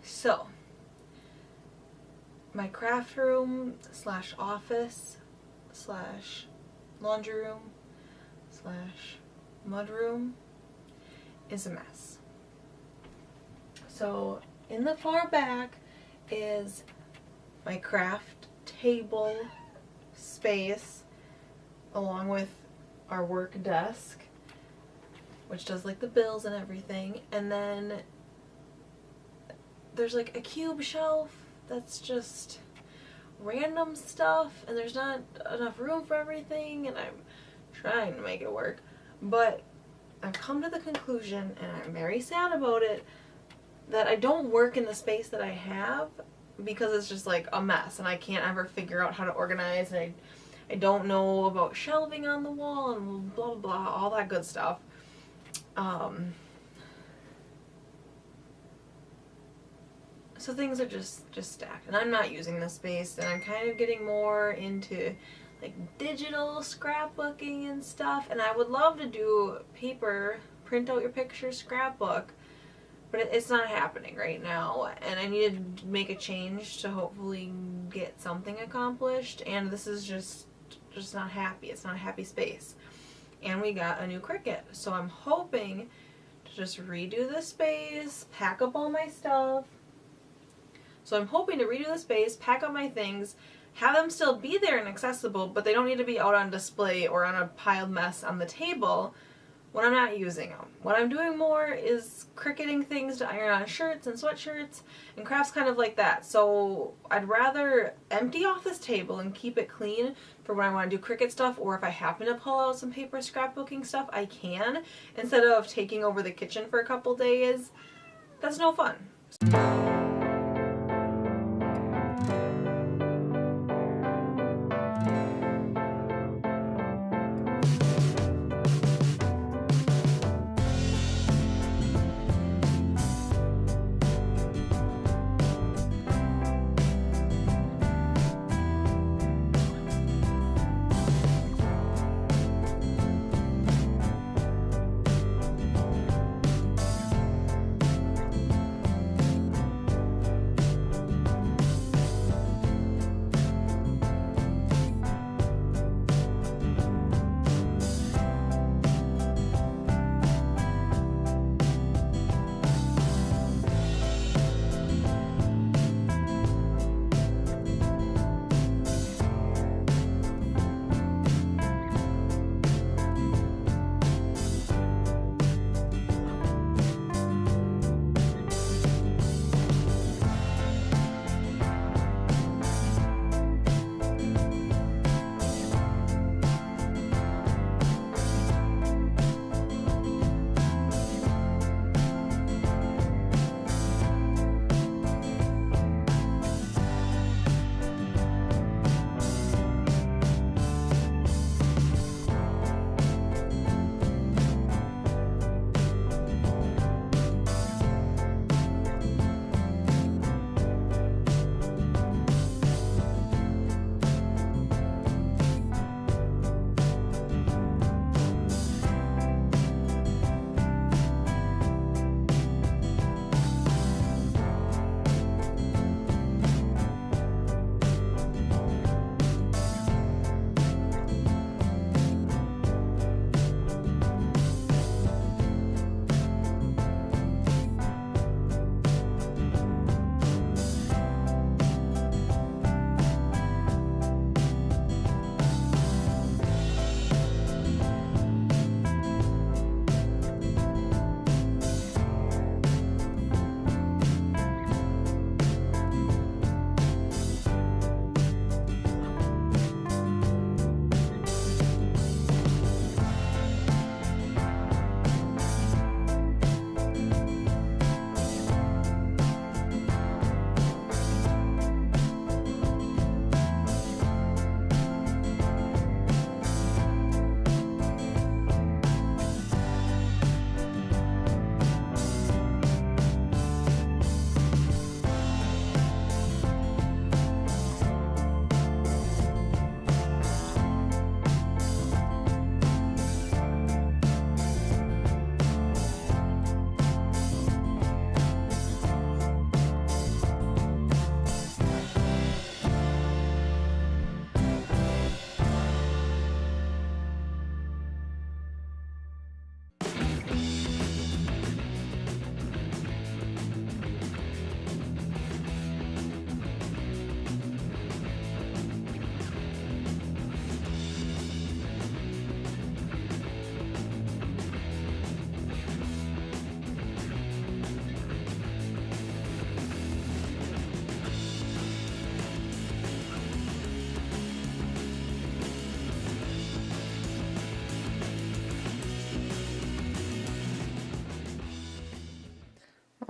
So, my craft room slash office slash laundry room slash mud room is a mess. So, in the far back is my craft table space along with our work desk, which does like the bills and everything, and then there's like a cube shelf that's just random stuff, and there's not enough room for everything, and I'm trying to make it work, but I've come to the conclusion, and I'm very sad about it, that I don't work in the space that I have because it's just like a mess, and I can't ever figure out how to organize, and I don't know about shelving on the wall and blah blah blah, all that good stuff. So things are just stacked, and I'm not using this space, and I'm kind of getting more into like digital scrapbooking and stuff, and I would love to do paper, print out your picture scrapbook, but it's not happening right now, and I need to make a change to hopefully get something accomplished, and this is just not happy. It's not a happy space. And we got a new Cricut, so I'm hoping to just redo the space, pack up all my stuff. So I'm hoping to redo the space, pack up my things, have them still be there and accessible, but they don't need to be out on display or on a piled mess on the table when I'm not using them. What I'm doing more is cricketing things to iron on shirts and sweatshirts and crafts kind of like that. So I'd rather empty off this table and keep it clean for when I want to do Cricut stuff, or if I happen to pull out some paper scrapbooking stuff, I can, instead of taking over the kitchen for a couple days. That's no fun.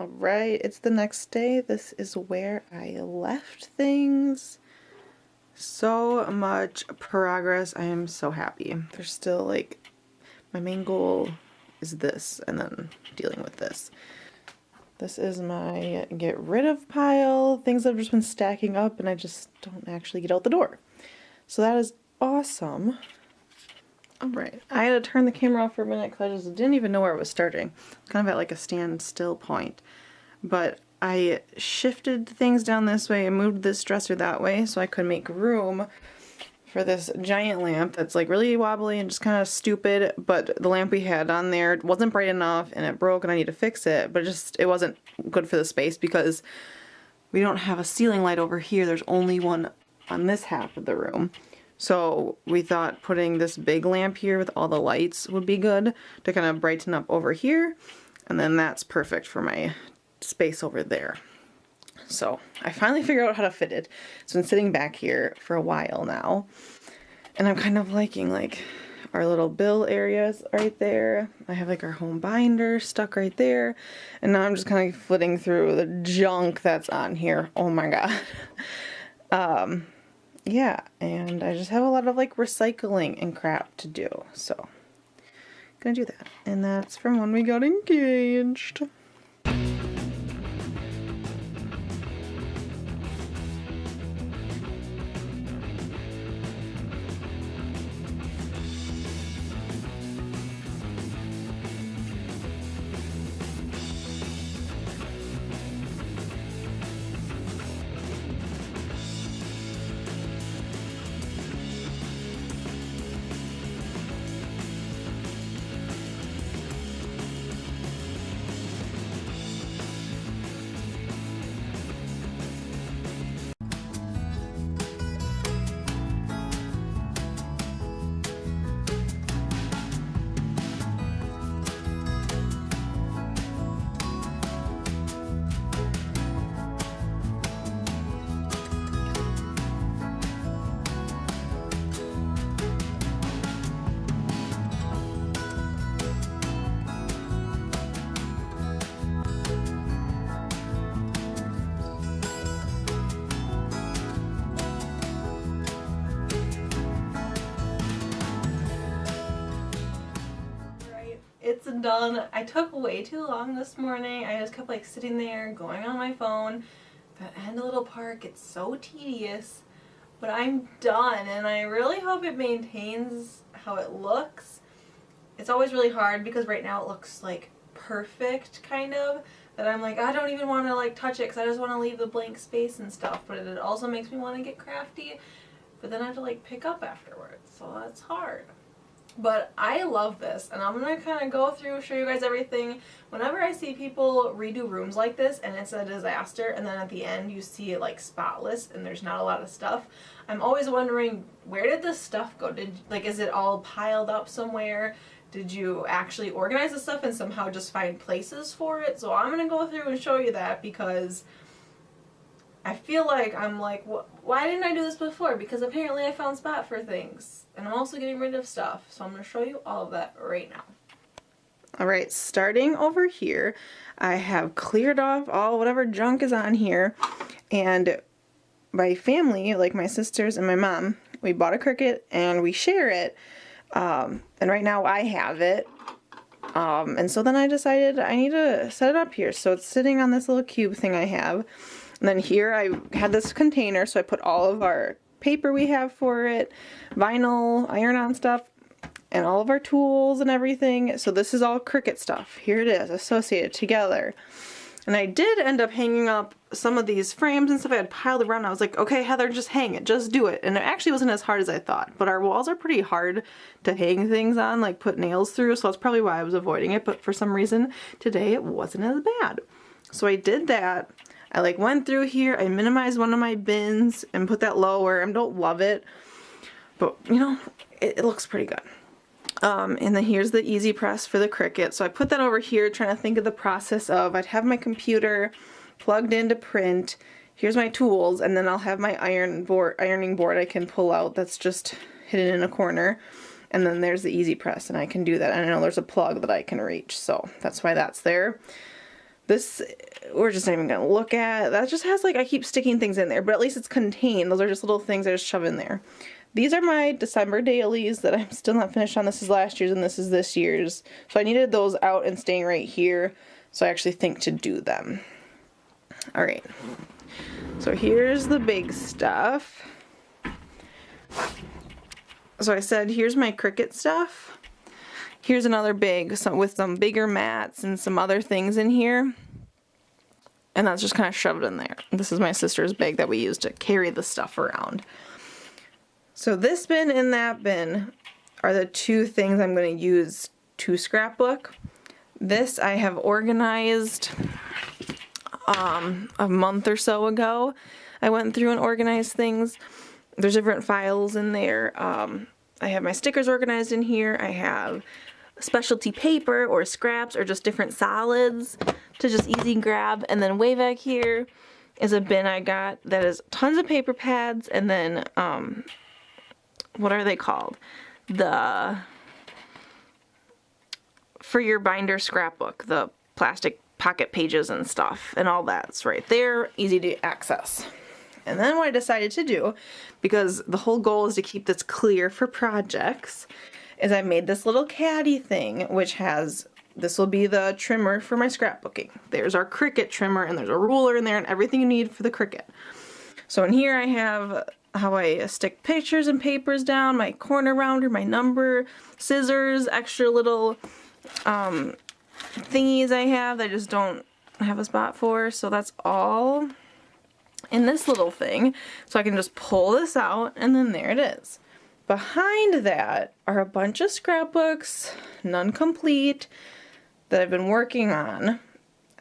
Alright, it's the next day. This is where I left things. So much progress. I am so happy. There's still like, my main goal is this, and then dealing with this. This is my get rid of pile, things that have just been stacking up and I just don't actually get out the door. So that is awesome. Alright, I had to turn the camera off for a minute because I just didn't even know where it was starting. Kind of at like a standstill point. But I shifted things down this way and moved this dresser that way so I could make room for this giant lamp that's like really wobbly and just kind of stupid, but the lamp we had on there wasn't bright enough and it broke and I need to fix it, but it wasn't good for the space because we don't have a ceiling light over here. There's only one on this half of the room. So we thought putting this big lamp here with all the lights would be good to kind of brighten up over here, and then that's perfect for my space over there. So I finally figured out how to fit it. It's been sitting back here for a while now, and I'm kind of liking like our little bill areas right there. I have like our home binder stuck right there, and now I'm just kind of flitting through the junk that's on here. Oh my god. Yeah, and I just have a lot of like recycling and crap to do, so gonna do that. And that's from when we got engaged. It's done. I took way too long this morning. I just kept like sitting there going on my phone. That end little part gets so tedious, but I'm done and I really hope it maintains how it looks. It's always really hard because right now it looks like perfect kind of, that I'm like I don't even want to like touch it because I just want to leave the blank space and stuff, but it also makes me want to get crafty, but then I have to like pick up afterwards, so that's hard. But I love this, and I'm going to kind of go through, show you guys everything. Whenever I see people redo rooms like this and it's a disaster, and then at the end you see it like spotless and there's not a lot of stuff, I'm always wondering, where did this stuff go? Is it all piled up somewhere? Did you actually organize the stuff and somehow just find places for it? So I'm going to go through and show you that, because I feel like I'm like, why didn't I do this before? Because apparently I found spot for things. And I'm also getting rid of stuff. So I'm going to show you all of that right now. Alright, starting over here, I have cleared off all whatever junk is on here. And my family, like my sisters and my mom, we bought a Cricut and we share it. And right now I have it. And so then I decided I need to set it up here. So it's sitting on this little cube thing I have. And then here I had this container, so I put all of our paper we have for it, vinyl, iron-on stuff, and all of our tools and everything. So this is all Cricut stuff. Here it is, associated together. And I did end up hanging up some of these frames and stuff I had piled around. I was like, okay, Heather, just hang it, just do it. And it actually wasn't as hard as I thought. But our walls are pretty hard to hang things on, like put nails through, so that's probably why I was avoiding it. But for some reason, today it wasn't as bad. So I did that. I like went through here, I minimized one of my bins and put that lower. I don't love it, but you know, it looks pretty good. And then here's the easy press for the Cricut. So I put that over here, trying to think of the process of, I'd have my computer plugged in to print, here's my tools, and then I'll have my ironing board I can pull out that's just hidden in a corner. And then there's the easy press, and I can do that. And I know there's a plug that I can reach, so that's why that's there. This, we're just not even gonna look at. That just has like, I keep sticking things in there, but at least it's contained. Those are just little things I just shove in there. These are my December dailies that I'm still not finished on. This is last year's and this is this year's. So I needed those out and staying right here. So I actually think to do them. All right. So here's the big stuff. So I said, here's my Cricut stuff. Here's another big, with some bigger mats and some other things in here. And that's just kind of shoved in there. This is my sister's bag that we use to carry the stuff around. So this bin and that bin are the two things I'm going to use to scrapbook. This I have organized a month or so ago. I went through and organized things. There's different files in there. I have my stickers organized in here. I have specialty paper or scraps or just different solids to just easy grab. And then way back here is a bin I got that is tons of paper pads and then, what are they called? For your binder scrapbook, the plastic pocket pages and stuff and all that's right there, easy to access. And then what I decided to do, because the whole goal is to keep this clear for projects, is I made this little caddy thing, which has, this will be the trimmer for my scrapbooking. There's our Cricut trimmer, and there's a ruler in there, and everything you need for the Cricut. So in here I have how I stick pictures and papers down, my corner rounder, my number, scissors, extra little thingies I have that I just don't have a spot for. So that's all in this little thing. So I can just pull this out, and then there it is. Behind that are a bunch of scrapbooks, none complete, that I've been working on,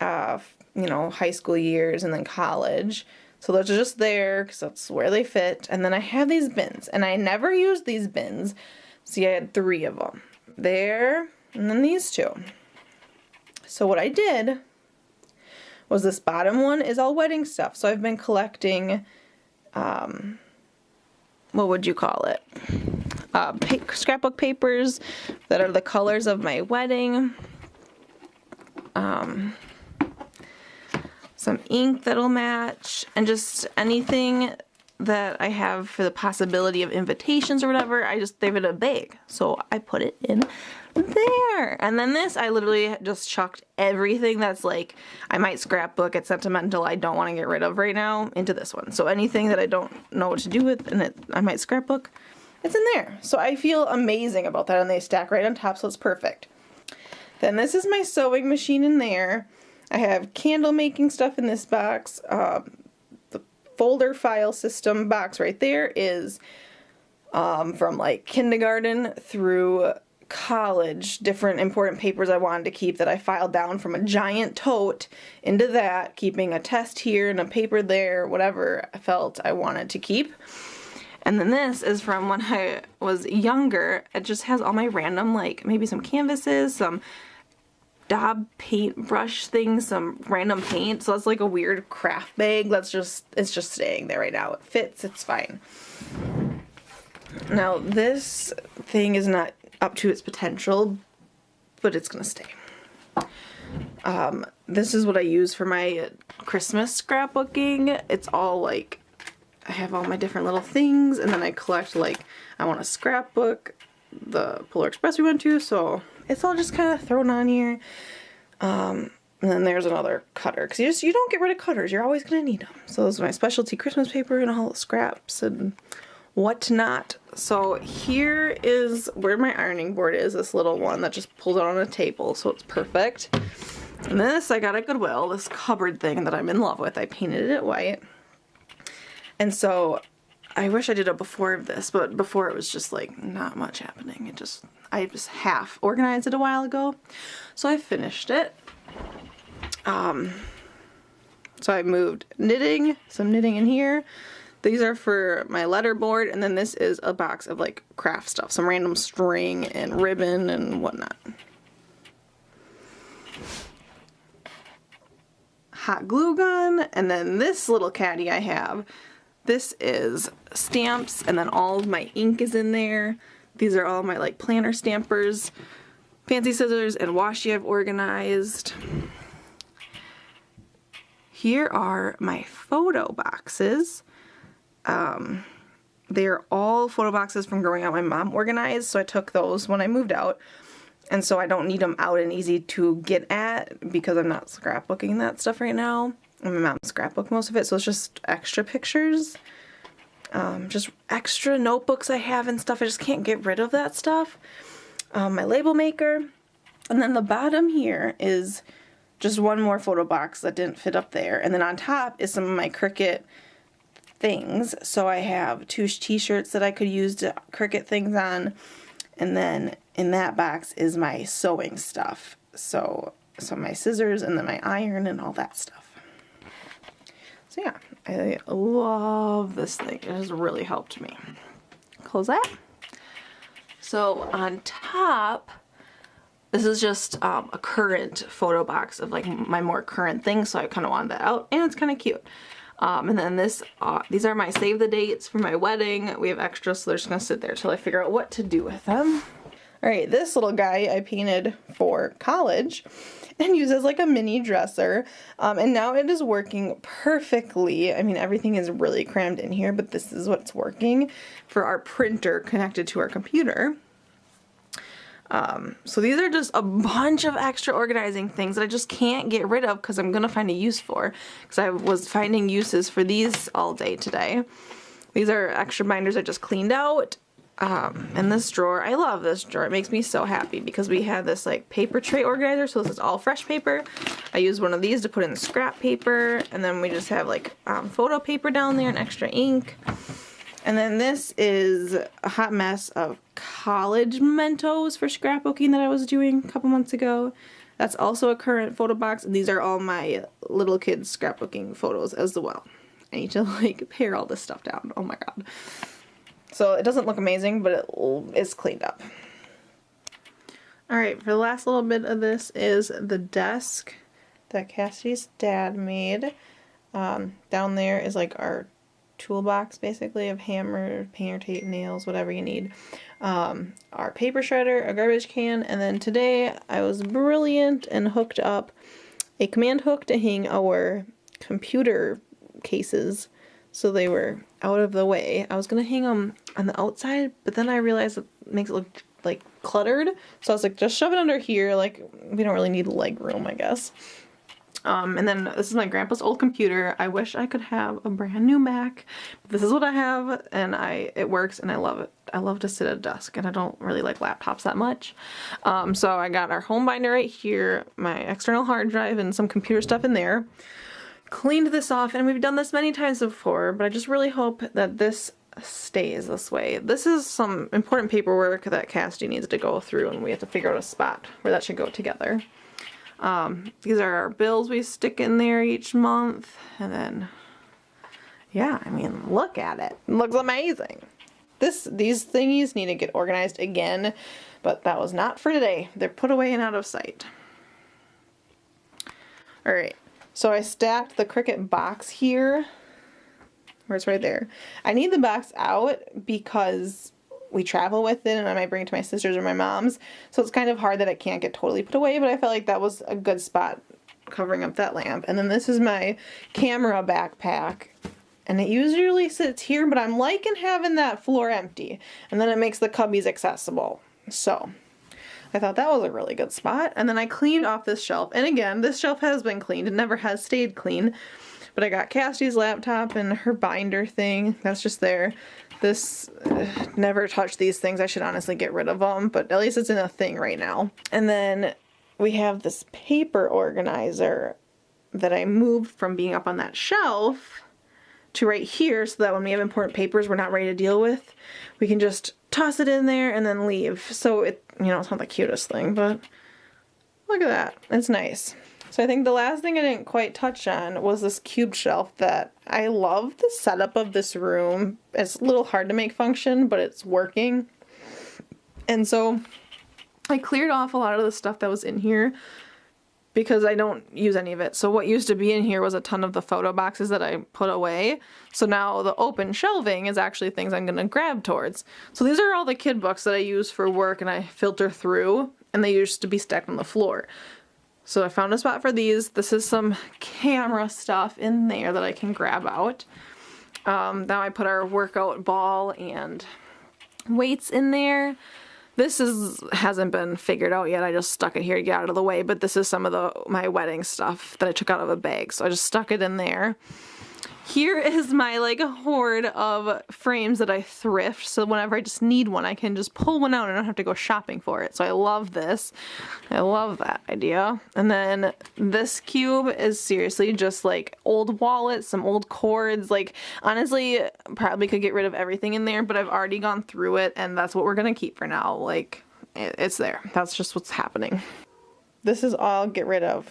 you know, high school years and then college. So those are just there because that's where they fit. And then I have these bins, and I never used these bins. See, I had 3 of them. There, and then these 2. So what I did was this bottom one is all wedding stuff. So I've been collecting, what would you call it? Scrapbook papers that are the colors of my wedding. Some ink that'll match, and just anything that I have for the possibility of invitations or whatever. They have it in a bag, so I put it in there. And then this, I literally just chucked everything that's like, I might scrapbook at sentimental, I don't want to get rid of right now, into this one. So anything that I don't know what to do with and I might scrapbook, it's in there. So I feel amazing about that, and they stack right on top, so it's perfect. Then this is my sewing machine in there. I have candle making stuff in this box. The folder file system box right there is from like kindergarten through college, different important papers I wanted to keep that I filed down from a giant tote into that, keeping a test here and a paper there, whatever I felt I wanted to keep. And then this is from when I was younger. It just has all my random, like maybe some canvases, some Daub paintbrush things, some random paint. So that's like a weird craft bag it's just staying there right now. It fits, it's fine. Now this thing is not up to its potential, but it's gonna stay. This is what I use for my Christmas scrapbooking. It's all like, I have all my different little things, and then I collect, like, I want to scrapbook the Polar Express we went to, so it's all just kind of thrown on here. And then there's another cutter, because you don't get rid of cutters, you're always going to need them. So this is my specialty Christmas paper and all the scraps and whatnot. So here is where my ironing board is, this little one that just pulls out on a table, so it's perfect. And this I got at Goodwill, this cupboard thing that I'm in love with. I painted it white. And so I wish I did it before this, but before it was just like not much happening. I just half organized it a while ago. So I finished it. So I moved some knitting in here. These are for my letterboard, and then this is a box of like craft stuff, some random string and ribbon and whatnot. Hot glue gun, and then this little caddy I have. This is stamps, and then all of my ink is in there. These are all my like planner stampers, fancy scissors, and washi I've organized. here are my photo boxes. They're all photo boxes from growing up. My mom organized, so I took those when I moved out. And so I don't need them out and easy to get at because I'm not scrapbooking that stuff right now. And my mom scrapbooked most of it, so it's just extra pictures. Just extra notebooks I have and stuff. I just can't get rid of that stuff. My label maker. And then the bottom here is just one more photo box that didn't fit up there. And then on top is some of my Cricut things. So I have 2 t-shirts that I could use to Cricut things on. And then in that box is my sewing stuff. So my scissors and then my iron and all that stuff. So yeah, I love this thing. It has really helped me. Close that. So on top, this is just a current photo box of like my more current things, so I kind of wanted that out, and it's kind of cute. And then these are my save the dates for my wedding. We have extras, so they're just gonna sit there till I figure out what to do with them. All right, this little guy I painted for college and use as like a mini dresser, and now it is working perfectly. I mean, everything is really crammed in here, but this is what's working for our printer connected to our computer. So these are just a bunch of extra organizing things that I just can't get rid of because I'm going to find a use for, because I was finding uses for these all day today. These are extra binders I just cleaned out. And this drawer, I love this drawer. It makes me so happy because we had this like paper tray organizer, so this is all fresh paper. I use one of these to put in scrap paper, and then we just have like photo paper down there and extra ink. And then this is a hot mess of college mementos for scrapbooking that I was doing a couple months ago. That's also a current photo box, and these are all my little kids scrapbooking photos as well. I need to like pare all this stuff down. Oh my god. So it doesn't look amazing, but it is cleaned up. Alright, for the last little bit of this is the desk that Cassidy's dad made. Down there is like our toolbox basically of hammer, painter tape, nails, whatever you need. Our paper shredder, a garbage can, and then today I was brilliant and hooked up a command hook to hang our computer cases so they were out of the way. I was gonna hang them on the outside, but then I realized it makes it look like cluttered, so I was like, just shove it under here, like we don't really need leg room, I guess. And then this is my grandpa's old computer. I wish I could have a brand new Mac. This is what I have, and it works, and I love it. I love to sit at a desk, and I don't really like laptops that much. So I got our home binder right here, my external hard drive, and some computer stuff in there. Cleaned this off, and we've done this many times before, but I just really hope that this stays this way. This is some important paperwork that Cassidy needs to go through, and we have to figure out a spot where that should go together. These are our bills we stick in there each month, and then, yeah, I mean, look at it. It looks amazing. These thingies need to get organized again, but that was not for today. They're put away and out of sight. Alright, so I stacked the Cricut box here, where it's right there. I need the box out because we travel with it and I might bring it to my sister's or my mom's, so it's kind of hard that it can't get totally put away, but I felt like that was a good spot covering up that lamp. And then this is my camera backpack, and it usually sits here, but I'm liking having that floor empty, and then it makes the cubbies accessible. So I thought that was a really good spot. And then I cleaned off this shelf, and again, this shelf has been cleaned. It never has stayed clean, but I got Cassidy's laptop and her binder thing. That's just there. This, never touch these things. I should honestly get rid of them, but at least it's in a thing right now. And then we have this paper organizer that I moved from being up on that shelf to right here, so that when we have important papers we're not ready to deal with, we can just toss it in there and then leave. So it, you know, it's not the cutest thing, but look at that. It's nice. So I think the last thing I didn't quite touch on was this cube shelf that I love the setup of this room. It's a little hard to make function, but it's working. And so I cleared off a lot of the stuff that was in here because I don't use any of it. So what used to be in here was a ton of the photo boxes that I put away. So now the open shelving is actually things I'm going to grab towards. So these are all the kid books that I use for work and I filter through, and they used to be stacked on the floor. So I found a spot for these. This is some camera stuff in there that I can grab out. Now I put our workout ball and weights in there. This hasn't been figured out yet. I just stuck it here to get out of the way, but this is some of my wedding stuff that I took out of a bag. So I just stuck it in there. Here is my like hoard of frames that I thrift, so whenever I just need one, I can just pull one out and I don't have to go shopping for it. So I love this. I love that idea. And then this cube is seriously just like old wallets, some old cords. Like honestly, probably could get rid of everything in there, but I've already gone through it and that's what we're gonna keep for now. Like it's there. That's just what's happening. This is all get rid of.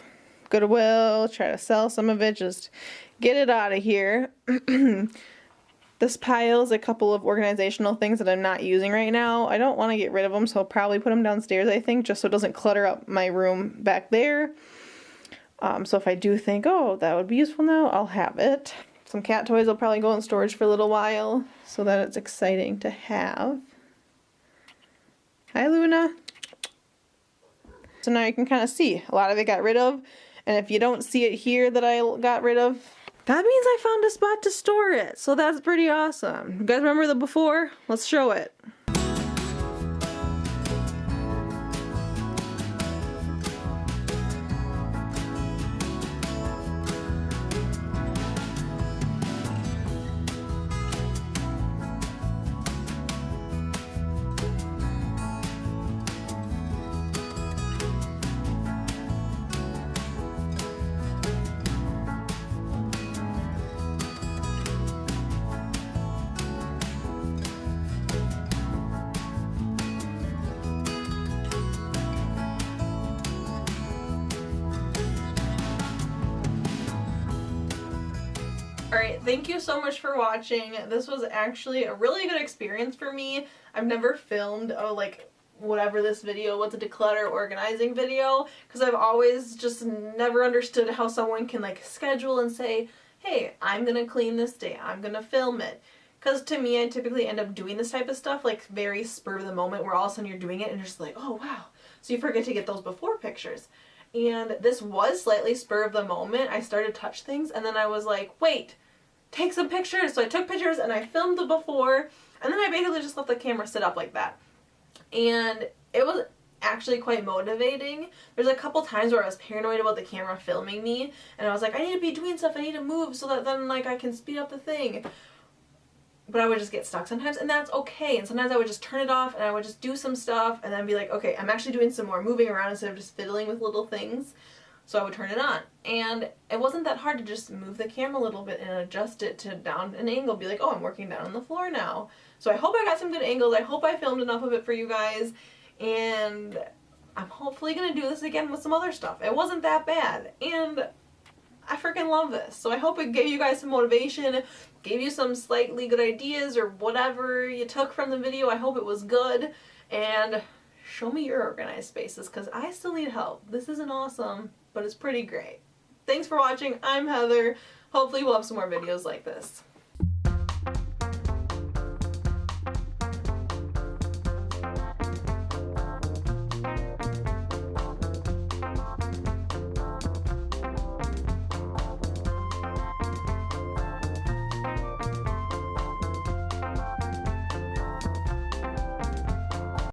Goodwill, try to sell some of it, just get it out of here. This pile is a couple of organizational things that I'm not using right now. I don't want to get rid of them, so I'll probably put them downstairs, I think, just so it doesn't clutter up my room back there. So if I do think, oh, that would be useful now, I'll have it. Some cat toys will probably go in storage for a little while, so that it's exciting to have. Hi, Luna. So now you can kind of see, a lot of it got rid of. And if you don't see it here that I got rid of, that means I found a spot to store it. So that's pretty awesome. You guys remember the before? Let's show it. Alright, thank you so much for watching. This was actually a really good experience for me. I've never filmed whatever this video was, a declutter organizing video, because I've always just never understood how someone can like schedule and say, hey, I'm gonna clean this day, I'm gonna film it. Because to me, I typically end up doing this type of stuff like very spur of the moment, where all of a sudden you're doing it and you're just like, oh wow. So you forget to get those before pictures. And this was slightly spur of the moment. I started to touch things and then I was like, wait, take some pictures. So I took pictures and I filmed the before, and then I basically just let the camera sit up like that. And it was actually quite motivating. There's a couple times where I was paranoid about the camera filming me, and I was like, I need to be doing stuff, I need to move so that then like I can speed up the thing. But I would just get stuck sometimes, and that's okay. And sometimes I would just turn it off and I would just do some stuff and then be like, okay, I'm actually doing some more moving around instead of just fiddling with little things. So I would turn it on. And it wasn't that hard to just move the camera a little bit and adjust it to down an angle. Be like, oh, I'm working down on the floor now. So I hope I got some good angles. I hope I filmed enough of it for you guys. And I'm hopefully going to do this again with some other stuff. It wasn't that bad. And I freaking love this. So I hope it gave you guys some motivation, gave you some slightly good ideas or whatever you took from the video. I hope it was good. And show me your organized spaces, because I still need help. This isn't awesome, but it's pretty great. Thanks for watching. I'm Heather. Hopefully we'll have some more videos like this.